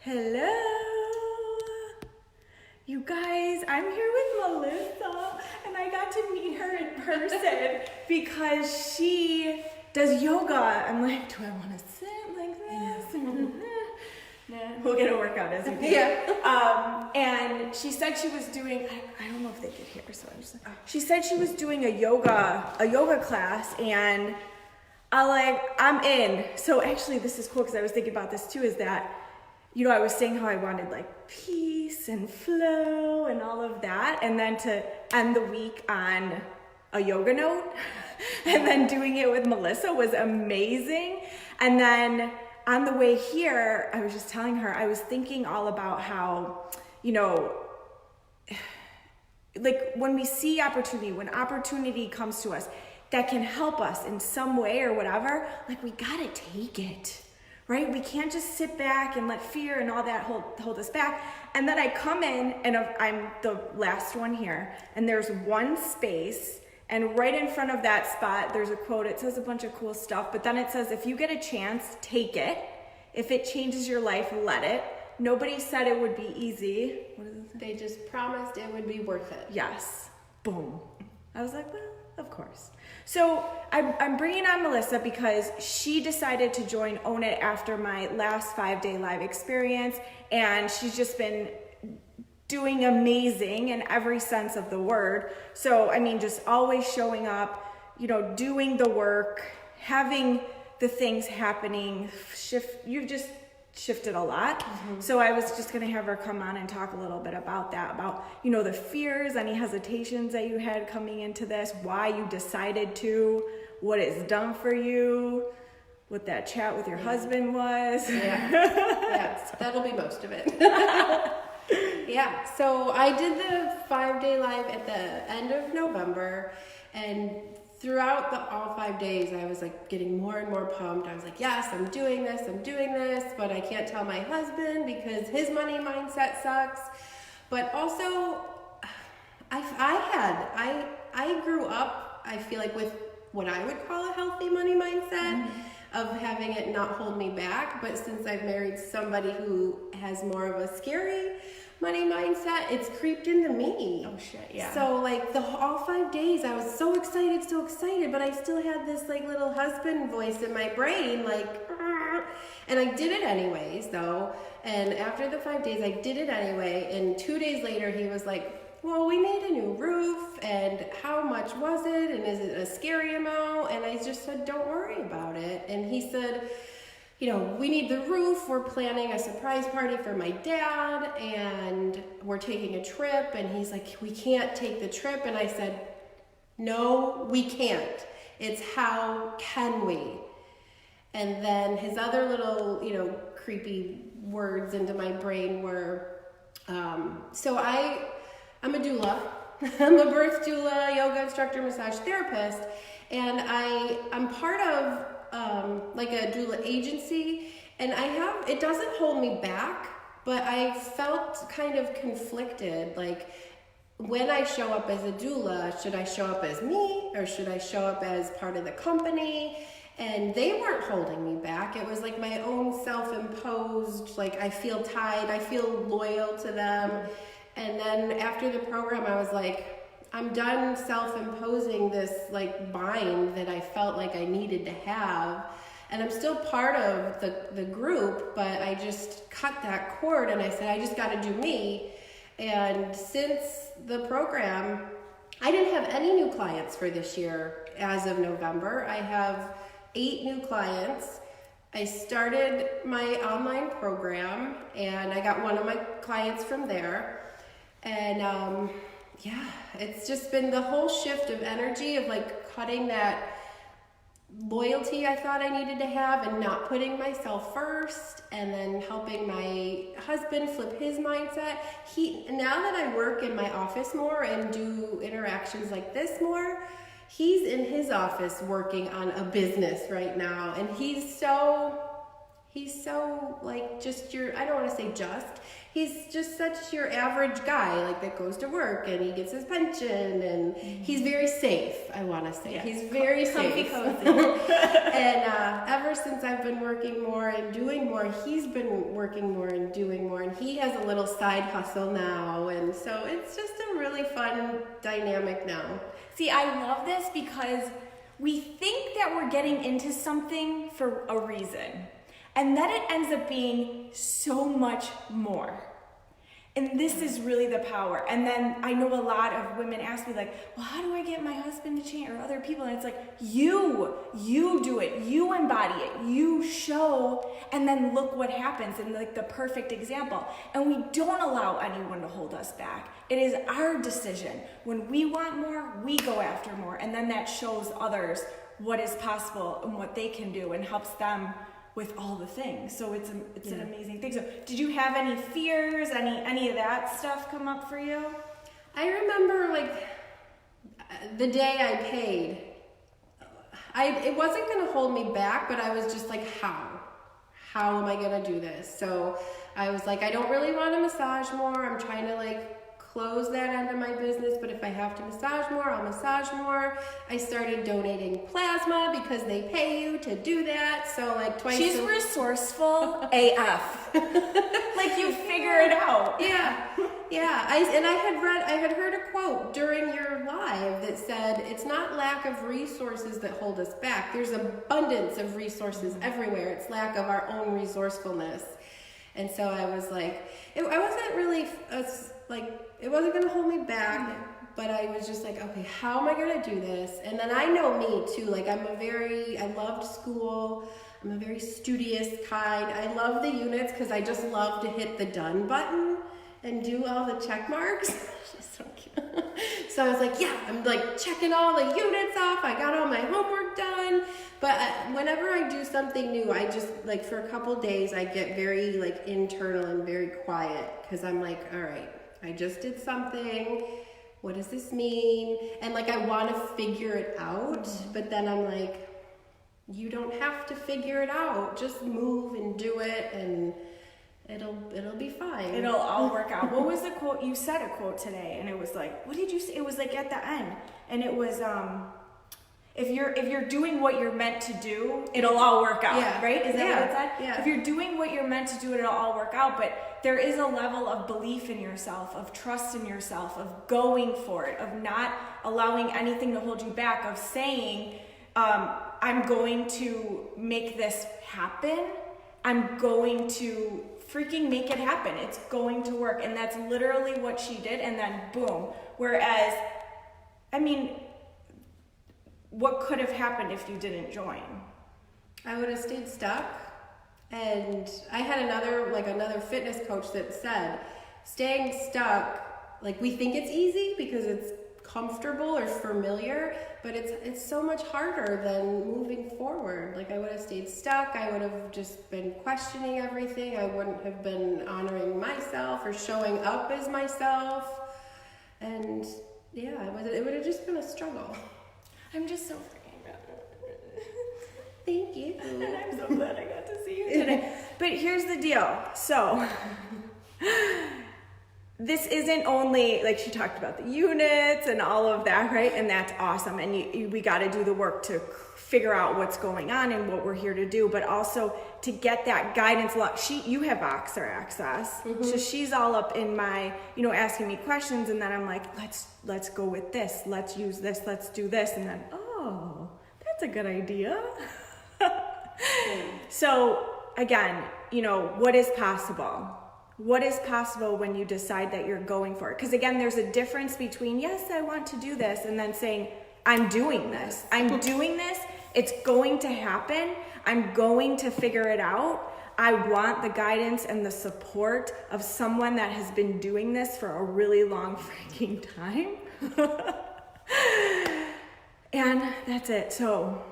Hello! You guys, I'm here with Melissa, and I got to meet her in person because she does yoga. I'm like, do I want to sit like this? Nah, we'll get a workout as we do. Yeah. And she said she was doing, I don't know if they could hear, so I'm just, she said she was doing a yoga class, and I'm in. So actually, this is cool because I was thinking about this too, is that, you know, I was saying how I wanted like peace and flow and all of that, and then to end the week on a yoga note, and then doing it with Melissa was amazing. And then on the way here, I was just telling her, I was thinking all about how, you know, like when we see opportunity, when opportunity comes to us that can help us in some way or whatever, like we gotta take it. Right? We can't just sit back and let fear and all that hold us back. And then I come in, and I'm the last one here, and there's one space, and right in front of that spot, there's a quote. It says a bunch of cool stuff, but then it says, if you get a chance, take it. If it changes your life, let it. Nobody said it would be easy. What does it say? They just promised it would be worth it. Yes. Boom. I was like, well, of course. So I'm bringing on Melissa because she decided to join Own It after my last 5-day live experience, and she's just been doing amazing in every sense of the word. So, I mean, just always showing up, you know, doing the work, having the things happening, you've just shifted a lot. Mm-hmm. So I was just going to have her come on and talk a little bit about that, about, you know, the fears, any hesitations that you had coming into this, why you decided to, what it's done for you, what that chat with your husband was. Yeah, that'll be most of it. Yeah, so I did the 5-day live at the end of November, and throughout all 5 days, I was like getting more and more pumped. I was like, yes, I'm doing this, but I can't tell my husband because his money mindset sucks. But also, I grew up, I feel like, with what I would call a healthy money mindset, of having it not hold me back. But since I've married somebody who has more of a scary money mindset, it's creeped into me. Oh shit, yeah. So like all 5 days I was so excited, but I still had this like little husband voice in my brain, like, "Argh." And I did it anyways though. And after the 5 days, I did it anyway. And 2 days later, he was like, well, we need a new roof, and how much was it? And is it a scary amount? And I just said, don't worry about it. And he said, you know, we need the roof. We're planning a surprise party for my dad, and we're taking a trip. And he's like, we can't take the trip. And I said, no, we can't. It's how can we? And then his other little, you know, creepy words into my brain were, so I'm a doula. I'm a birth doula, yoga instructor, massage therapist, and I'm part of like a doula agency, and it doesn't hold me back, but I felt kind of conflicted, like when I show up as a doula, should I show up as me or should I show up as part of the company? And they weren't holding me back. It was like my own self-imposed, like I feel tied, I feel loyal to them. And then after the program, I was like, I'm done self-imposing this like bind that I felt like I needed to have. And I'm still part of the group, but I just cut that cord and I said, I just got to do me. And since the program, I didn't have any new clients for this year as of November. I have 8 new clients. I started my online program and I got one of my clients from there. And yeah, it's just been the whole shift of energy of like cutting that loyalty I thought I needed to have and not putting myself first, and then helping my husband flip his mindset. Now that I work in my office more and do interactions like this more, he's in his office working on a business right now, and he's so he's so like just I don't want to say just, he's just such your average guy, like that goes to work and he gets his pension and he's very safe, I want to say. Yeah. He's very safe. Cozy. And ever since I've been working more and doing more, he's been working more and doing more, and he has a little side hustle now, and so it's just a really fun dynamic now. See, I love this because we think that we're getting into something for a reason, and then it ends up being so much more. And this is really the power. And then I know a lot of women ask me like, well, how do I get my husband to change, or other people? And it's like, you do it, you embody it, you show, and then look what happens, and like the perfect example. And we don't allow anyone to hold us back. It is our decision. When we want more, we go after more. And then that shows others what is possible and what they can do, and helps them with all the things. So it's an amazing thing. So did you have any fears, any of that stuff come up for you? I remember like the day I paid, it wasn't going to hold me back, but I was just like, how am I going to do this? So I was like, I don't really want to massage more. I'm trying to like close that end of my business, but if I have to massage more, I'll massage more. I started donating plasma because they pay you to do that. So like twice. She's resourceful AF. Like you figure it out. Yeah. I had heard a quote during your live that said, it's not lack of resources that hold us back. There's abundance of resources everywhere. It's lack of our own resourcefulness. And so I was like, I wasn't really it wasn't going to hold me back, but I was just like, okay, how am I going to do this? And then I know me too, like I loved school. I'm a very studious kind. I love the units because I just love to hit the done button and do all the check marks. She's so cute. So I was like, yeah, I'm like checking all the units off. I got all my homework done. But whenever I do something new, I just like for a couple days, I get very like internal and very quiet because I'm like, all right, I just did something. What does this mean? And like, I want to figure it out, but then I'm like, you don't have to figure it out. Just move and do it, and it'll be fine. It'll all work out. What was the quote? You said a quote today, and it was like, what did you say? It was like at the end, and it was, if you're doing what you're meant to do, it'll all work out, right? Is that what it said? Yeah. If you're doing what you're meant to do, it'll all work out. But there is a level of belief in yourself, of trust in yourself, of going for it, of not allowing anything to hold you back, of saying, I'm going to make this happen. I'm going to freaking make it happen. It's going to work. And that's literally what she did. And then boom. Whereas, I mean, what could have happened if you didn't join? I would have stayed stuck. And I had another fitness coach that said, staying stuck, like we think it's easy because it's comfortable or familiar, but it's so much harder than moving forward. Like I would have stayed stuck. I would have just been questioning everything. I wouldn't have been honoring myself or showing up as myself. And yeah, it would have just been a struggle. I'm just so freaking proud. Thank you. And I'm so glad I got to see you today. But here's the deal. So this isn't only, like she talked about the units and all of that, right? And that's awesome. And we got to do the work to figure out what's going on and what we're here to do, but also to get that guidance. You have Voxer access. Mm-hmm. So she's all up in my, asking me questions. And then I'm like, let's go with this. Let's use this. Let's do this. And then, oh, that's a good idea. So again, what is possible? What is possible when you decide that you're going for it? Because again, there's a difference between, yes, I want to do this, and then saying, I'm doing this. I'm doing this. It's going to happen. I'm going to figure it out. I want the guidance and the support of someone that has been doing this for a really long freaking time. And that's it. So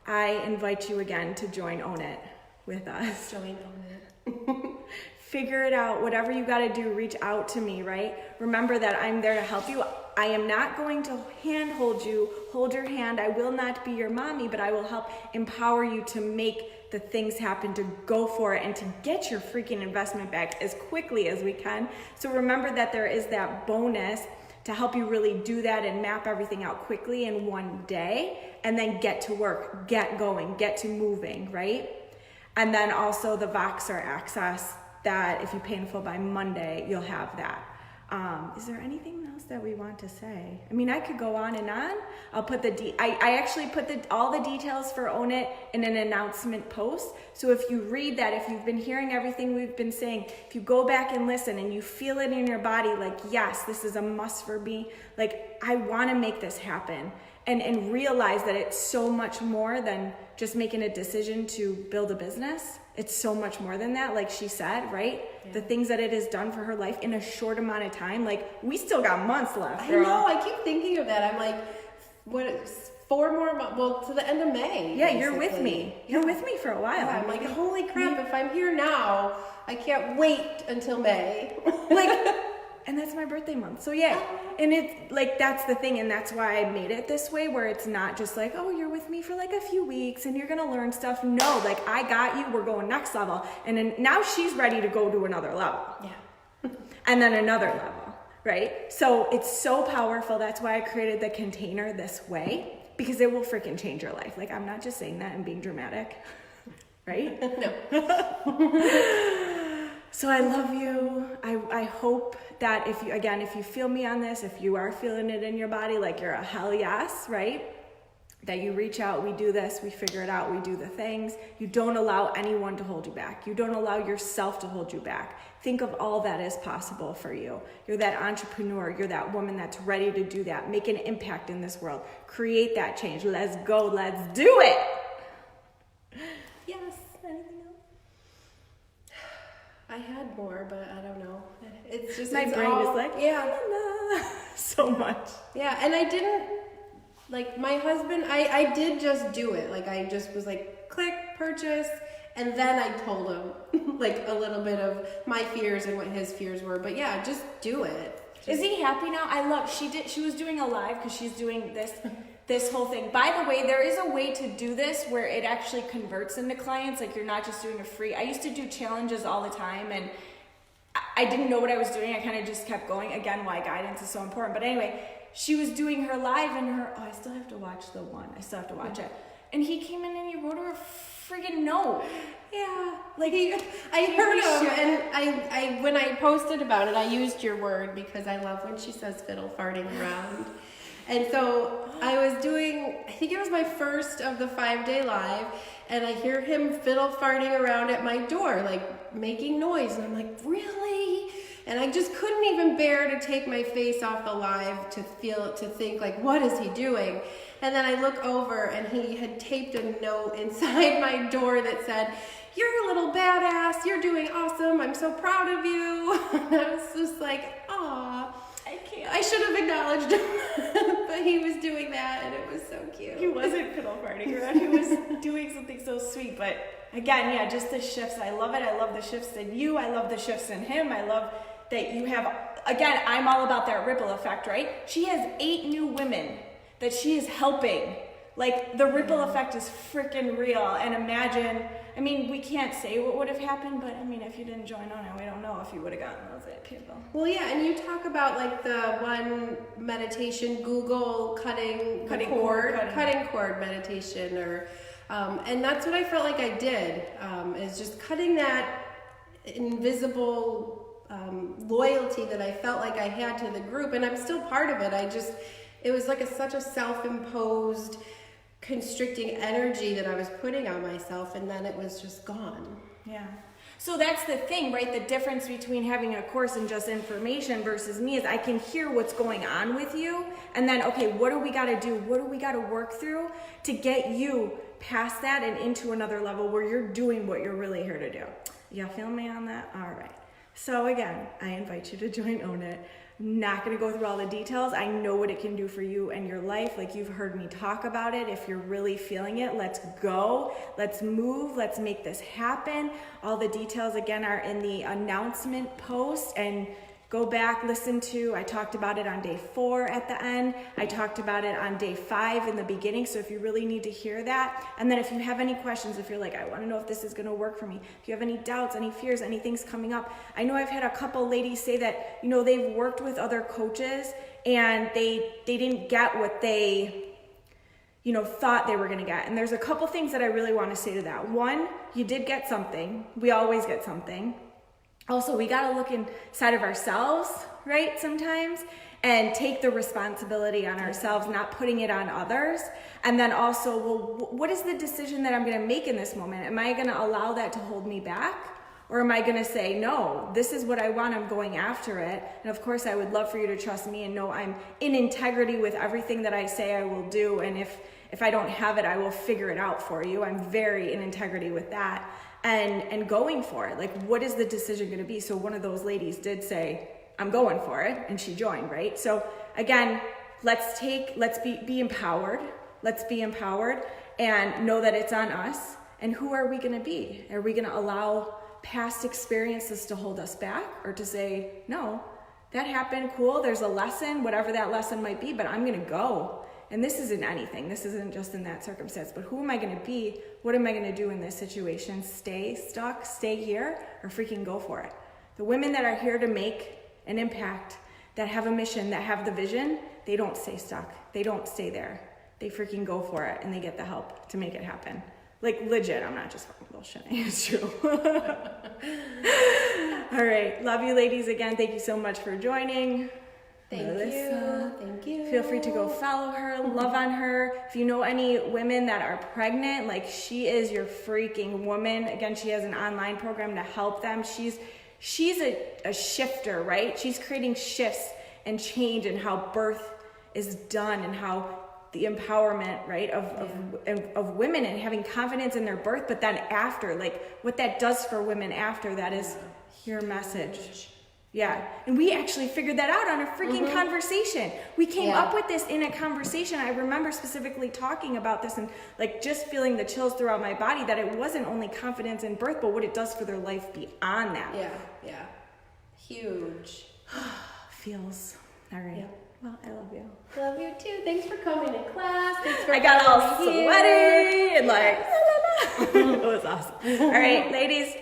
I invite you again to join Own It with us. Join Own It. Figure it out. Whatever you got to do, reach out to me, right? Remember that I'm there to help you. I am not going to hold your hand. I will not be your mommy, but I will help empower you to make the things happen, to go for it, and to get your freaking investment back as quickly as we can. So remember that there is that bonus to help you really do that and map everything out quickly in one day, and then get to work, get going, get to moving, right? And then also the Voxer access, that if you pay in full by Monday, you'll have that. Is there anything else that we want to say? I mean, I could go on and on. I'll put I actually put all the details for Own It in an announcement post. So if you read that, if you've been hearing everything we've been saying, if you go back and listen and you feel it in your body, like, yes, this is a must for me. Like, I want to make this happen. And realize that it's so much more than just making a decision to build a business. It's so much more than that, like she said, right? Yeah. The things that it has done for her life in a short amount of time. Like, we still got months left, girl. I know, I keep thinking of that. I'm like, what, 4 more months? Well, to the end of May. Yeah, basically. You're with me. You're with me for a while. Yeah, I'm like, holy crap, if I'm here now, I can't wait until May. Like, and that's my birthday month. So yeah, and it's like, that's the thing. And that's why I made it this way, where it's not just like, oh, you're with me for like a few weeks and you're going to learn stuff. No, like, I got you. We're going next level. And then now she's ready to go to another level. Yeah. And then another level, right? So it's so powerful. That's why I created the container this way, because it will freaking change your life. Like, I'm not just saying that and being dramatic, right? No. So I love you. I hope that if you feel me on this, if you are feeling it in your body, like you're a hell yes, right? That you reach out, we do this, we figure it out, we do the things. You don't allow anyone to hold you back. You don't allow yourself to hold you back. Think of all that is possible for you. You're that entrepreneur. You're that woman that's ready to do that. Make an impact in this world. Create that change. Let's go. Let's do it. Yes. Anything else? I had more, but I don't know. It's just my brain is like, yeah, so much. Yeah, and I didn't, like, my husband, I did just do it. Like, I just was like, click, purchase, and then I told him like a little bit of my fears and what his fears were. But yeah, just do it. Is he happy now? She was doing a live because she's doing this whole thing. By the way, there is a way to do this where it actually converts into clients. Like, you're not just doing a free. I used to do challenges all the time, and I didn't know what I was doing. I kind of just kept going. Again, why guidance is so important. But anyway, she was doing her live, and I still have to watch the one. I still have to watch it. And he came in and he wrote her a friggin' note. Yeah, like I heard him, and I when I posted about it, I used your word because I love when she says fiddle farting around. And so I was doing, I think it was my first of the 5-day live, and I hear him fiddle farting around at my door, like making noise, and I'm like, really? And I just couldn't even bear to take my face off the live to think like, what is he doing? And then I look over, and he had taped a note inside my door that said, "You're a little badass, you're doing awesome, I'm so proud of you." And I was just like, aw. I should have acknowledged him, but he was doing that, and it was so cute. He wasn't fiddle farting around. He was doing something so sweet. But again, yeah, just the shifts. I love it. I love the shifts in you. I love the shifts in him. I love that you have, again, I'm all about that ripple effect, right? She has 8 new women that she is helping. Like, the ripple effect is freaking real. And imagine, I mean, we can't say what would have happened, but I mean, if you didn't join on it, we don't know if you would have gotten those 8 people. Well, yeah, and you talk about like the one meditation, Google cutting cord meditation, or and that's what I felt like I did, is just cutting that invisible loyalty that I felt like I had to the group, and I'm still part of it. It was like such a self-imposed constricting energy that I was putting on myself, and then it was just gone. Yeah. So that's the thing, right? The difference between having a course and just information versus me is I can hear what's going on with you, and then, okay, what do we got to do? What do we got to work through to get you past that and into another level where you're doing what you're really here to do? You feel me on that? All right. So again, I invite you to join Own It. I'm not going to go through all the details. I know what it can do for you and your life. Like, you've heard me talk about it. If you're really feeling it, let's go. Let's move. Let's make this happen. All the details, again, are in the announcement post. And go back, listen to, I talked about it on day 4 at the end. I talked about it on day 5 in the beginning. So if you really need to hear that, and then if you have any questions, if you're like, I want to know if this is going to work for me, if you have any doubts, any fears, anything's coming up. I know I've had a couple ladies say that, they've worked with other coaches and they didn't get what they thought they were going to get. And there's a couple things that I really want to say to that. One, you did get something. We always get something. Also, we got to look inside of ourselves, right? Sometimes, and take the responsibility on ourselves, not putting it on others. And then also, well, what is the decision that I'm going to make in this moment? Am I going to allow that to hold me back? Or am I going to say, no, this is what I want, I'm going after it. And of course, I would love for you to trust me and know I'm in integrity with everything that I say I will do. And if I don't have it, I will figure it out for you. I'm very in integrity with that. And going for it. Like, what is the decision going to be? So one of those ladies did say, I'm going for it. And she joined, right? So again, let's be empowered. Let's be empowered and know that it's on us. And who are we going to be? Are we going to allow past experiences to hold us back, or to say, no, that happened, cool, there's a lesson, whatever that lesson might be, but I'm going to go. And this isn't anything. This isn't just in that circumstance, but who am I going to be? What am I going to do in this situation? Stay stuck, stay here, or freaking go for it? The women that are here to make an impact, that have a mission, that have the vision, they don't stay stuck. They don't stay there. They freaking go for it, and they get the help to make it happen. Like, legit, I'm not just fucking bullshitting. It's true. All right. Love you, ladies, again. Thank you so much for joining. Melissa. Thank you. Feel free to go follow her, love on her. If you know any women that are pregnant, like, she is your freaking woman. Again, she has an online program to help them. She's a shifter, right? She's creating shifts and change in how birth is done and how the empowerment, right, of women and having confidence in their birth, but then after, like, what that does for women after that is your message. Yeah. And we actually figured that out on a freaking conversation. We came up with this in a conversation. I remember specifically talking about this and, like, just feeling the chills throughout my body, that it wasn't only confidence in birth, but what it does for their life beyond that. Yeah. Huge. Feels. All right. Yeah. Well, I love you. Love you too. Thanks for coming to class. Thanks for I got all here. sweaty and like, it was awesome. All right, ladies,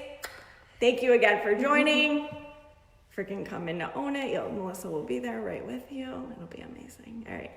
thank you again for joining. Freaking come in to own it. Melissa will be there right with you. It'll be amazing. All right.